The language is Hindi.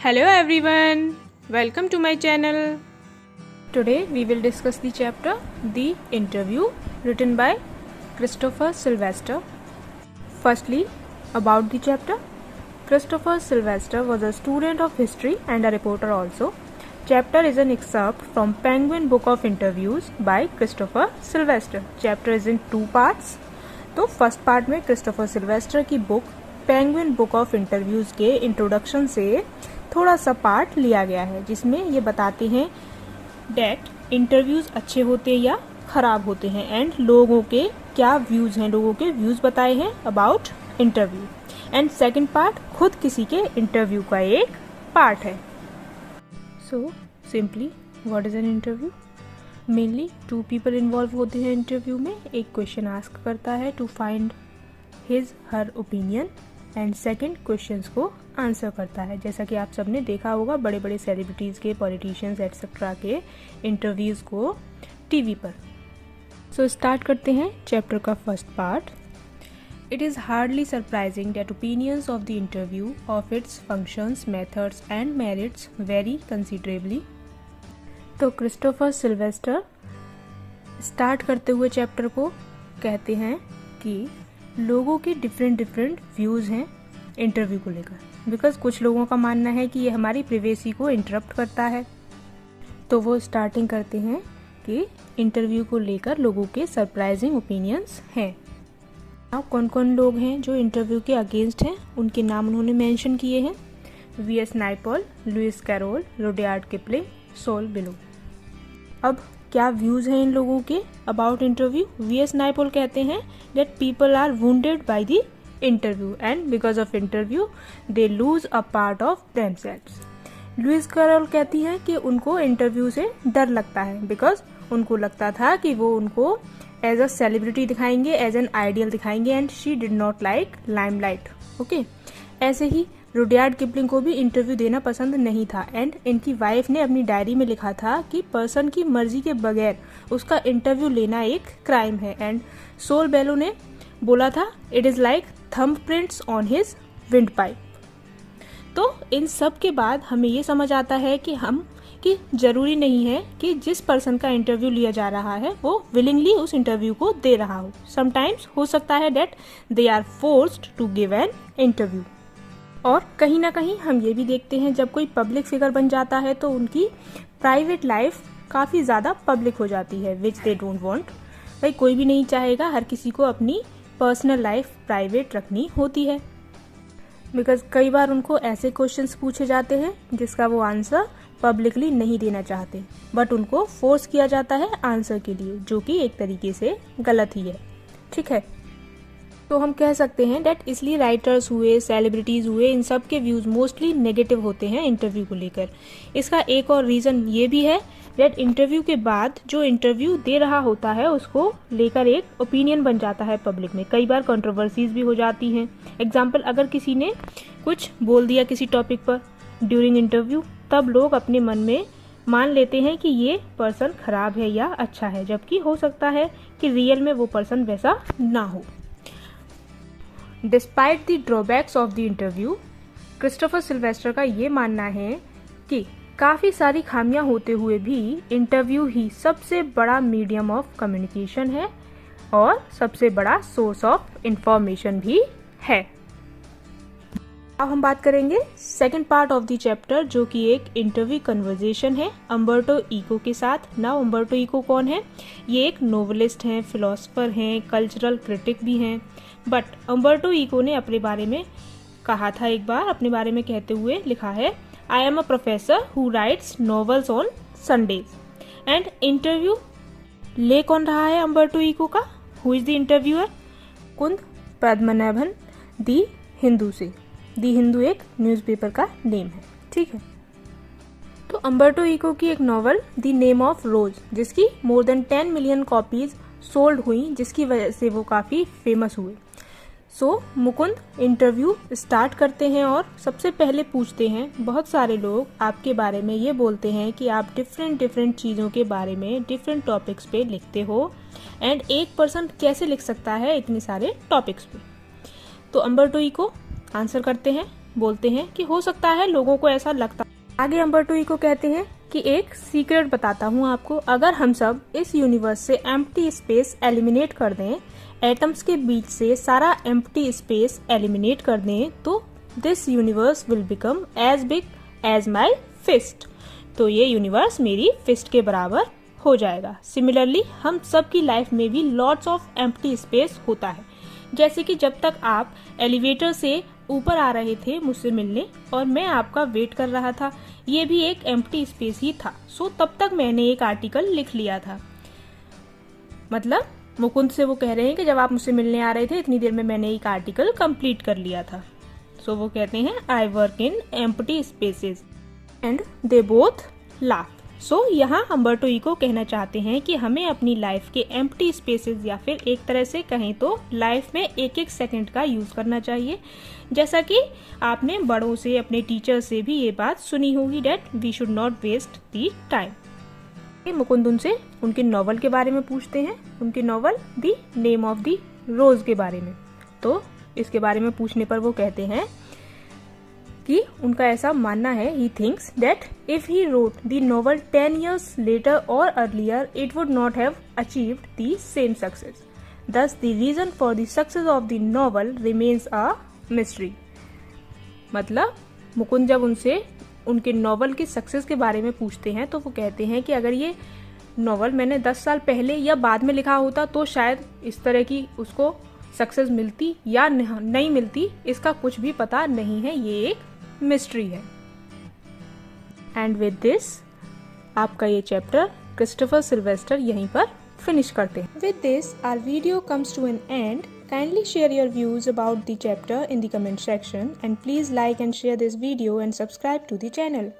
Hello everyone, welcome to my channel. Today we will discuss the chapter The Interview written by Christopher Sylvester. Firstly, about the chapter. Christopher Sylvester was a student of history and a reporter also. Chapter is an excerpt from Penguin Book of Interviews by Christopher Sylvester. Chapter is in two parts. तो फर्स्ट पार्ट में क्रिस्टोफर सिल्वेस्टर की book penguin book of interviews के इंट्रोडक्शन से थोड़ा सा पार्ट लिया गया है, जिसमें ये बताते हैं डेट इंटरव्यूज़ अच्छे होते हैं या ख़राब होते हैं एंड लोगों के क्या व्यूज़ हैं, लोगों के व्यूज़ बताए हैं about interview. And second part खुद किसी के इंटरव्यू का एक पार्ट है. So simply what is an interview? Mainly two people involve होते हैं इंटरव्यू में. एक क्वेश्चन आस्क करता है to find his her opinion and second questions को आंसर करता है. जैसा कि आप सबने देखा होगा बड़े बड़े सेलिब्रिटीज़ के, पॉलिटिशियंस एट्सेट्रा के इंटरव्यूज़ को टीवी पर. सो स्टार्ट करते हैं चैप्टर का first part. It is hardly surprising that opinions of the interview of its functions, methods and merits very considerably. तो क्रिस्टोफर सिल्वेस्टर स्टार्ट करते हुए चैप्टर को कहते हैं कि लोगों के डिफरेंट व्यूज़ हैं इंटरव्यू को लेकर, बिकॉज कुछ लोगों का मानना है कि ये हमारी प्रिवेसी को इंटरप्ट करता है. तो वो स्टार्टिंग करते हैं कि इंटरव्यू को लेकर लोगों के सरप्राइजिंग ओपिनियंस हैं. अब कौन कौन लोग हैं जो इंटरव्यू के अगेंस्ट हैं, उनके नाम उन्होंने मेंशन किए हैं. V S. Naipaul, Lewis Carroll, Rudyard Kipling, Saul Bellow. अब क्या व्यूज़ हैं इन लोगों के अबाउट इंटरव्यू? वी.एस. नाइपॉल कहते हैं that people are wounded by the interview and because of interview they lose a part of themselves. Lewis Carroll कहती हैं कि उनको इंटरव्यू से डर लगता है बिकॉज उनको लगता था कि वो उनको एज अ सेलिब्रिटी दिखाएंगे, एज एन आइडियल दिखाएंगे and she did not like limelight. Okay, ऐसे ही रुडयार्ड किपलिंग को भी इंटरव्यू देना पसंद नहीं था एंड इनकी वाइफ ने अपनी डायरी में लिखा था कि पर्सन की मर्जी के बगैर उसका इंटरव्यू लेना एक क्राइम है. एंड सोल बेलो ने बोला था it is like thumb prints on his wind pipe. तो इन सब के बाद हमें ये समझ आता है कि जरूरी नहीं है कि जिस पर्सन का इंटरव्यू लिया जा रहा है वो विलिंगली उस इंटरव्यू को दे रहा हो. समटाइम्स हो सकता है that they are forced to give an interview. और कहीं ना कहीं हम ये भी देखते हैं जब कोई पब्लिक फिगर बन जाता है तो उनकी प्राइवेट लाइफ काफ़ी ज़्यादा पब्लिक हो जाती है, विच दे डोंट वांट. भाई कोई भी नहीं चाहेगा, हर किसी को अपनी पर्सनल लाइफ प्राइवेट रखनी होती है. बिकॉज कई बार उनको ऐसे क्वेश्चंस पूछे जाते हैं जिसका वो आंसर पब्लिकली नहीं देना चाहते, बट उनको फोर्स किया जाता है आंसर के लिए, जो कि एक तरीके से गलत ही है. ठीक है, तो हम कह सकते हैं डेट इसलिए राइटर्स हुए, सेलिब्रिटीज़ हुए, इन सब के व्यूज़ मोस्टली नेगेटिव होते हैं इंटरव्यू को लेकर. इसका एक और रीज़न ये भी है डेट इंटरव्यू के बाद जो इंटरव्यू दे रहा होता है उसको लेकर एक ओपिनियन बन जाता है पब्लिक में. कई बार कंट्रोवर्सीज भी हो जाती हैं. एग्जाम्पल, अगर किसी ने कुछ बोल दिया किसी टॉपिक पर ड्यूरिंग इंटरव्यू, तब लोग अपने मन में मान लेते हैं कि ये पर्सन खराब है या अच्छा है, जबकि हो सकता है कि रियल में वो पर्सन वैसा ना हो. Despite the drawbacks of the interview, Christopher Sylvester का ये मानना है कि काफ़ी सारी खामियां होते हुए भी इंटरव्यू ही सबसे बड़ा मीडियम ऑफ कम्युनिकेशन है और सबसे बड़ा सोर्स ऑफ इंफॉर्मेशन भी है. अब हम बात करेंगे second part of the chapter, जो कि एक इंटरव्यू कन्वर्जेशन है अम्बर्टो इको के साथ. नाउ अम्बर्टो इको कौन है? ये एक नोवेलिस्ट हैं, फिलोसोफर हैं, कल्चरल क्रिटिक भी हैं. बट अम्बर्टो इको ने अपने बारे में कहा था, एक बार अपने बारे में कहते हुए लिखा है, I am a professor who rights novels on Sundays. And interview ले कौन रहा है अम्बर्टो इको का? Who is the interviewer? कुंद पद्मनाभन दी हिंदू से. दी हिंदू एक न्यूज़पेपर का नेम है. ठीक है, तो अम्बर्टो इको की एक novel the name of rose, जिसकी more than 10 million copies sold हुई, जिसकी वजह से वो काफ़ी फेमस हुए. सो मुकुंद इंटरव्यू स्टार्ट करते हैं और सबसे पहले पूछते हैं, बहुत सारे लोग आपके बारे में ये बोलते हैं कि आप डिफरेंट चीज़ों के बारे में डिफरेंट टॉपिक्स पे लिखते हो एंड एक पर्सन कैसे लिख सकता है इतने सारे टॉपिक्स पे. तो अम्बर्टो इको आंसर करते हैं, बोलते हैं कि हो सकता है लोगों को ऐसा लगता। आगे हम्बर्टो इको कहते हैं कि एक सीक्रेट बताता हूँ आपको, अगर हम सब इस यूनिवर्स से एम्प्टी स्पेस एलिमिनेट कर दें, एटम्स के बीच से सारा एम्प्टी स्पेस एलिमिनेट कर दें, तो this universe will become as big as my fist. तो ये यूनिवर्स मेरी फिस्ट के बराबर हो जाएगा। सिमिलरली हम सब की लाइफ में भी लॉट्स ऑफ एम्प्टी स्पेस होता है। जैसे कि जब तक आप एलिवेटर से ऊपर आ रहे थे मुझसे मिलने और मैं आपका वेट कर रहा था, ये भी एक एम्प्टी स्पेस ही था। सो तब तक मैंने एक आर्टिकल लिख लिया था। मतलब मुकुंद से वो कह रहे हैं कि जब आप मुझसे मिलने आ रहे थे इतनी देर में मैंने एक आर्टिकल कंप्लीट कर लिया था। सो वो कहते हैं I work in empty spaces and they both laugh. So यहाँ हम्बर्टो इको कहना चाहते हैं कि हमें अपनी लाइफ के एम्प्टी स्पेसेस या फिर एक तरह से कहें तो लाइफ में एक एक सेकंड का यूज करना चाहिए। जैसा कि आपने बड़ों से, अपने टीचर से भी ये बात सुनी होगी that we should not waste the time. Mukund उनसे उनके नॉवल के बारे में पूछते हैं, उनके novel the name of the rose के बारे में। तो इसके बारे में पूछने पर वो कहते हैं कि उनका ऐसा मानना है, he thinks that if he wrote the novel 10 years later or earlier it would not have achieved the same success. Thus the reason for the success of the novel remains a mystery. मतलब मुकुंद जब उनसे उनके नॉवल की सक्सेस के बारे में पूछते हैं तो वो कहते हैं कि अगर ये नॉवल मैंने 10 साल पहले या बाद में लिखा होता तो शायद इस तरह की उसको सक्सेस मिलती या नहीं मिलती, इसका कुछ भी पता नहीं है, ये एक मिस्ट्री है। एंड विद दिस आपका ये चैप्टर क्रिस्टोफर सिल्वेस्टर यहीं पर फिनिश करते हैं। With this our video comes to an end. Kindly share your views about the chapter in the comment section and please like and share this video and subscribe to the channel.